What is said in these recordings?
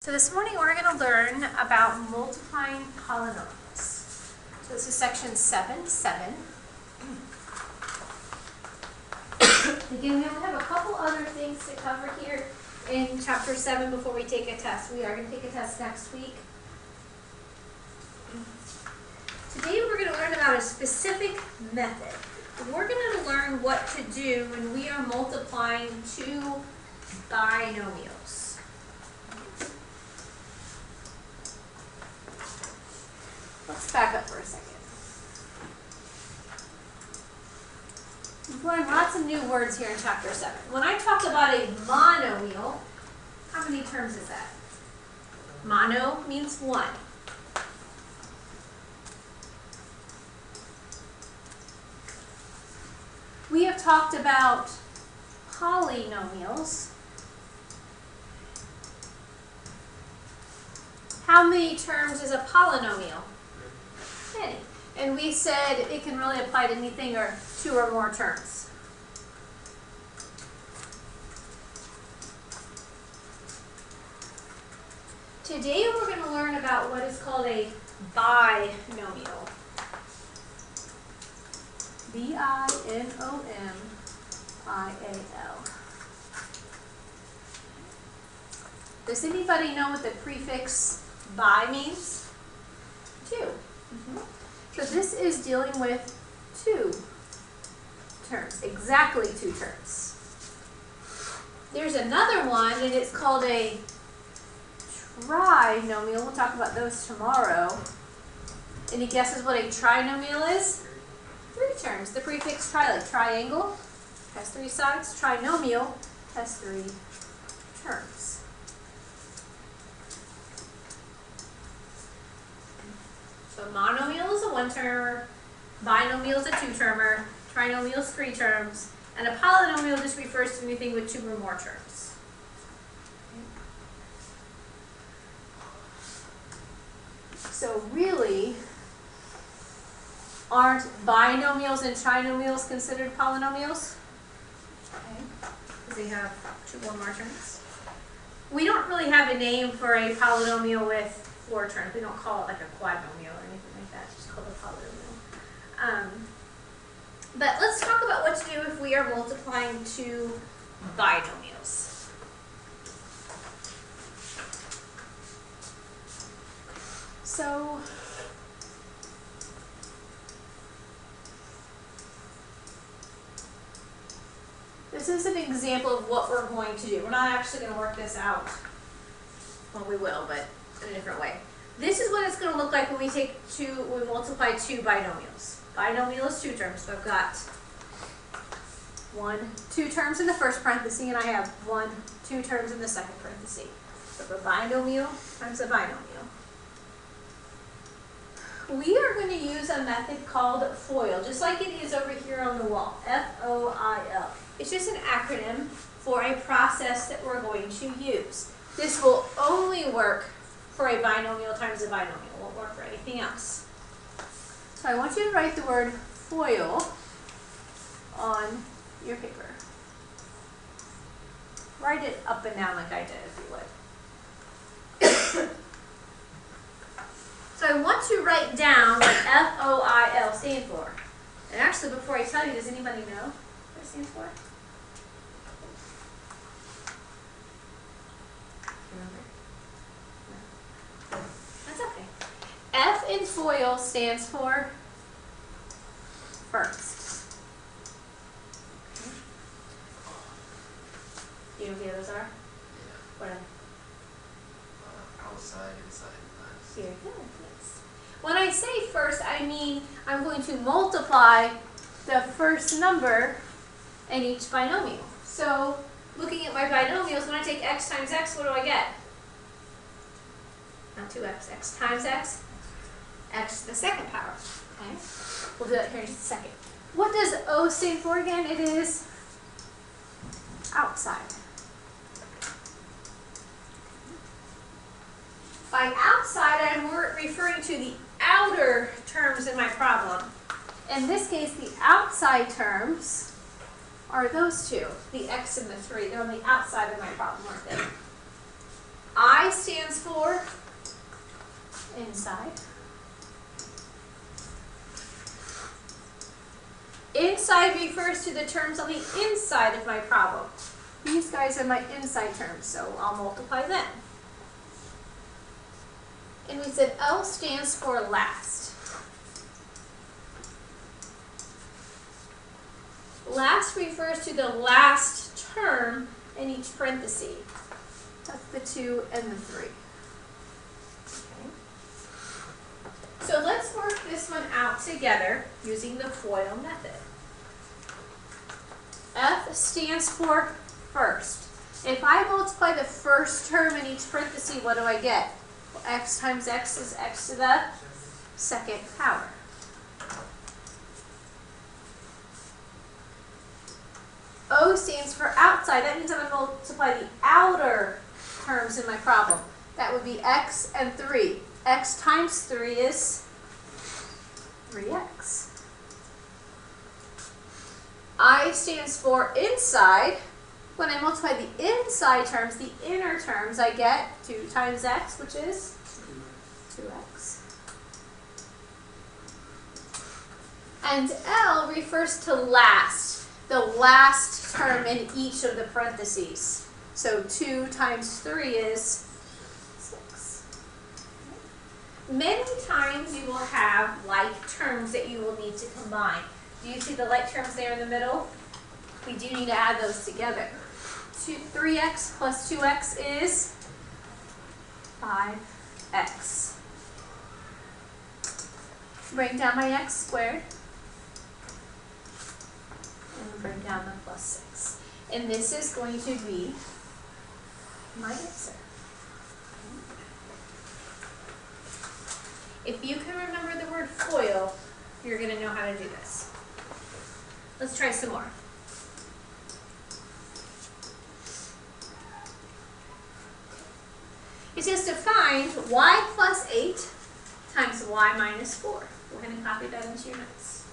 So this morning we're going to learn about multiplying polynomials. So this is section 7.7. Again, we only have a couple other things to cover here in chapter 7 before we take a test. We are going to take a test next week. Today we're going to learn about a specific method. We're going to learn what to do when we are multiplying two binomials. Let's back up for a second. We've learned lots of new words here in chapter 7. When I talk about a monomial, how many terms is that? Mono means one. We have talked about polynomials. How many terms is a polynomial? Many. And we said it can really apply to anything or two or more terms. Today we're going to learn about what is called a binomial. B-I-N-O-M-I-A-L. Does anybody know what the prefix bi means? Two. So this is dealing with two terms, exactly two terms. There's another one, and it's called a trinomial. We'll talk about those tomorrow. Any guesses what a trinomial is? Three terms. The prefix tri, like triangle, has three sides. Trinomial has three terms. So monomial is a one-termer, binomial is a two-termer, trinomial is three terms, and a polynomial just refers to anything with two or more terms. So really, aren't binomials and trinomials considered polynomials? Okay, because they have two or more terms. We don't really have a name for a polynomial with four terms. We don't call it like a quadnomial or anything like that. It's just called a polynomial. But let's talk about what to do if we are multiplying two binomials. So this is an example of what we're going to do. We're not actually going to work this out. Well, we will, but in a different way. This is what it's going to look like when we multiply two binomials. Binomial is two terms, so I've got two terms in the first parenthesis, and I have two terms in the second parenthesis. So a binomial times a binomial. We are going to use a method called FOIL, just like it is over here on the wall, F-O-I-L. It's just an acronym for a process that we're going to use. This will only work for a binomial times a binomial. It won't work for anything else. So I want you to write the word FOIL on your paper. Write it up and down like I did, if you would. So I want to write down what F-O-I-L stands for. And actually, before I tell you, does anybody know what it stands for? That's okay. F in FOIL stands for first. Do you know what the others are? What are they? Outside, inside, inside. Very good. Yes. When I say first, I mean I'm going to multiply the first number in each binomial. So looking at my binomials, when I take x times x, what do I get? Not 2x, x times x, x to the second power. Okay? We'll do that here in just a second. What does O stand for again? It is outside. By outside, I'm referring to the outer terms in my problem. In this case, the outside terms are those two, the x and the 3. They're on the outside of my problem, aren't they? I I stands for inside. Inside refers to the terms on the inside of my problem. These guys are my inside terms, so I'll multiply them. And we said L stands for last. Last refers to the last term in each parenthesis. That's the 2 and the 3. Okay. So let's work this one out together using the FOIL method. F stands for first. If I multiply the first term in each parenthesis, what do I get? Well, x times x is x to the second power. O stands for outside. That means I'm going to multiply the outer terms in my problem. That would be x and 3. X times 3 is 3x. I stands for inside. When I multiply the inside terms, the inner terms, I get 2 times x, which is 2x. And L refers to last, the last term in each of the parentheses. So 2 times 3 is 6. Many times you will have like terms that you will need to combine. Do you see the like terms there in the middle? We do need to add those together. 3x plus 2x is 5x. Bring down my x squared. And bring down the plus 6. And this is going to be my answer. If you can remember the word FOIL, you're going to know how to do this. Let's try some more. It says to find y plus 8 times y minus 4. Go ahead and copy that into your notes.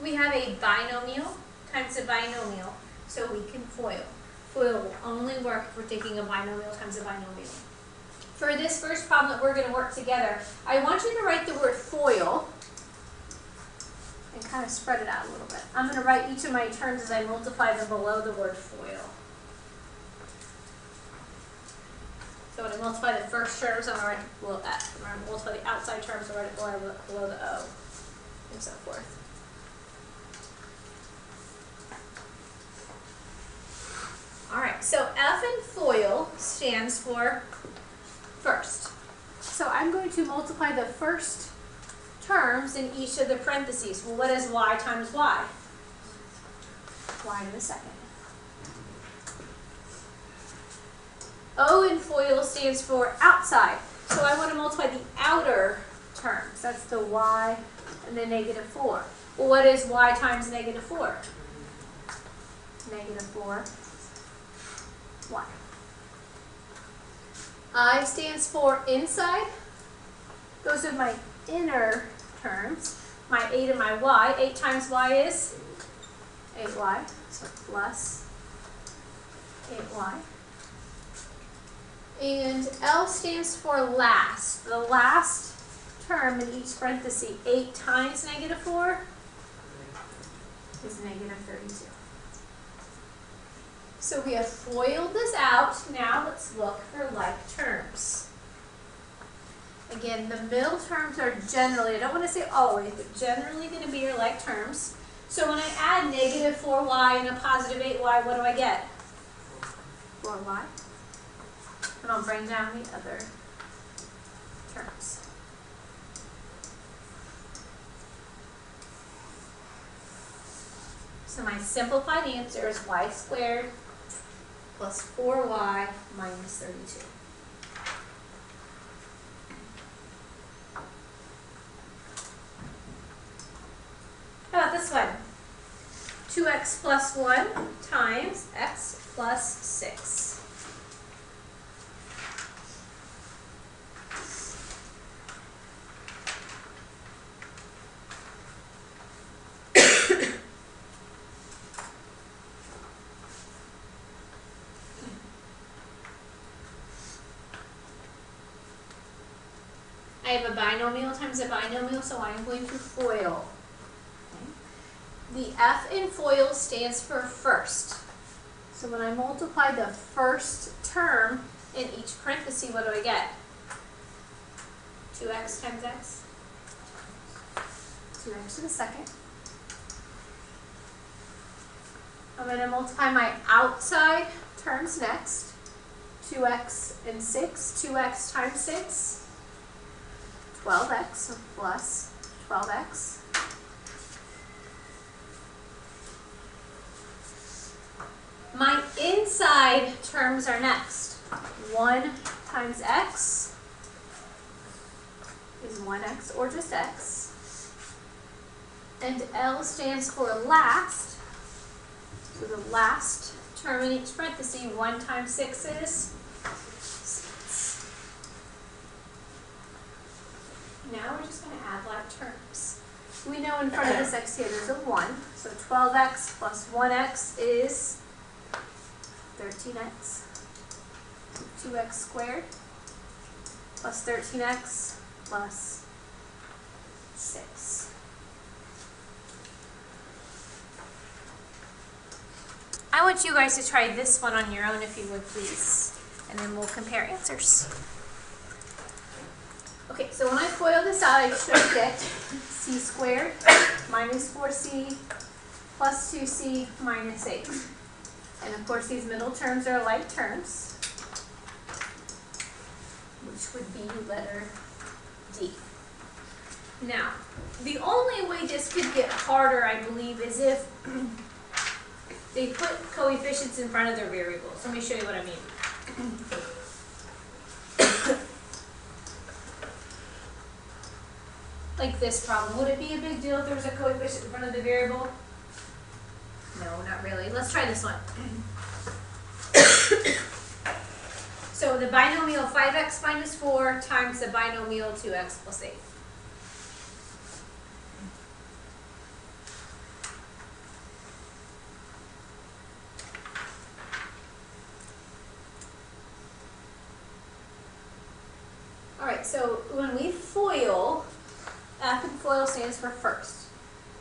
We have a binomial times a binomial, so we can FOIL. FOIL will only work if we're taking a binomial times a binomial. For this first problem that we're going to work together, I want you to write the word FOIL and kind of spread it out a little bit. I'm going to write each of my terms as I multiply them below the word FOIL. So when I multiply the first terms, I'm going to write it below F. When I multiply the outside terms, I'll write it below the O, and so forth. Alright, so F in FOIL stands for first. So I'm going to multiply the first terms in each of the parentheses. Well, what is y times y? Y to the second. O in FOIL stands for outside. So I want to multiply the outer terms. That's the y and the negative 4. Well, what is y times negative 4? Negative 4 y. I stands for inside. Those are my inner terms. My 8 and my y. 8 times y is 8y. So plus 8y. And L stands for last. The last term in each parenthesis. 8 times negative 4 is negative 32. So we have FOILed this out. Now let's look for like terms. Again, the middle terms are generally, I don't want to say always, but generally going to be your like terms. So when I add negative 4y and a positive 8y, what do I get? 4y. And I'll bring down the other terms. So my simplified answer is y squared plus 4y minus 32. How about this one? 2x plus 1 times x plus 6. have a binomial times a binomial, so I am going to FOIL. Okay. The F in FOIL stands for first. So when I multiply the first term in each parenthesis, what do I get? 2x times x. 2x to the second. I'm going to multiply my outside terms next. 2x and 6. 2x times 6. 12x plus 12x. My inside terms are next. 1 times x is 1x or just x. And L stands for last. So the last term in each parenthesis, 1 times 6 is 6. Now we're just going to add like terms. We know in front of this x here there's a 1. So 12x plus 1x is 13x. 2x squared plus 13x plus 6. I want you guys to try this one on your own if you would please, and then we'll compare answers. Okay, so when I FOIL this out, I should get c squared minus 4c plus 2c minus 8. And of course these middle terms are like terms, which would be letter D. Now, the only way this could get harder, I believe, is if they put coefficients in front of their variables. Let me show you what I mean. Like this problem. Would it be a big deal if there was a coefficient in front of the variable? No, not really. Let's try this one. So the binomial 5x minus 4 times the binomial 2x plus 8. Alright, so when we FOIL, F in FOIL stands for first.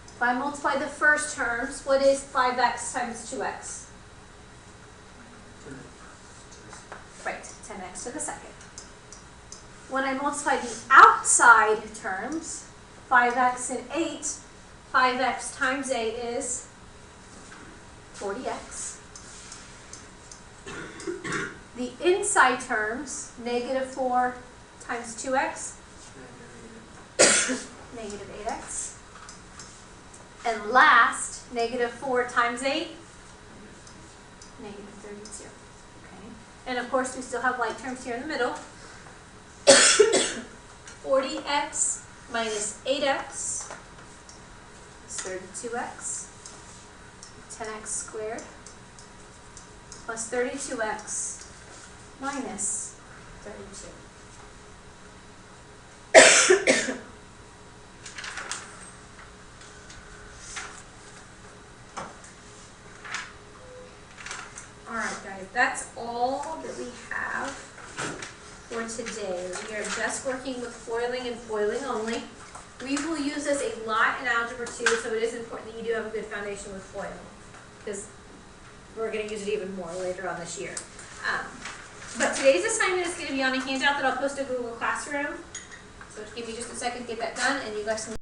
If I multiply the first terms, what is 5x times 2x? Right, 10x to the second. When I multiply the outside terms, 5x and 8, 5x times 8 is 40x. The inside terms, negative 4 times 2x, negative 8x. And last, negative 4 times 8, negative 32. Okay. And of course, we still have like terms here in the middle. 40x minus 8x is 32x. 10x squared plus 32x minus 32. Alright guys, that's all that we have for today. We are just working with foiling and foiling only. We will use this a lot in Algebra 2, so it is important that you do have a good foundation with foiling, because we're going to use it even more later on this year. But today's assignment is going to be on a handout that I'll post to Google Classroom. So give me just a second to get that done, and you guys can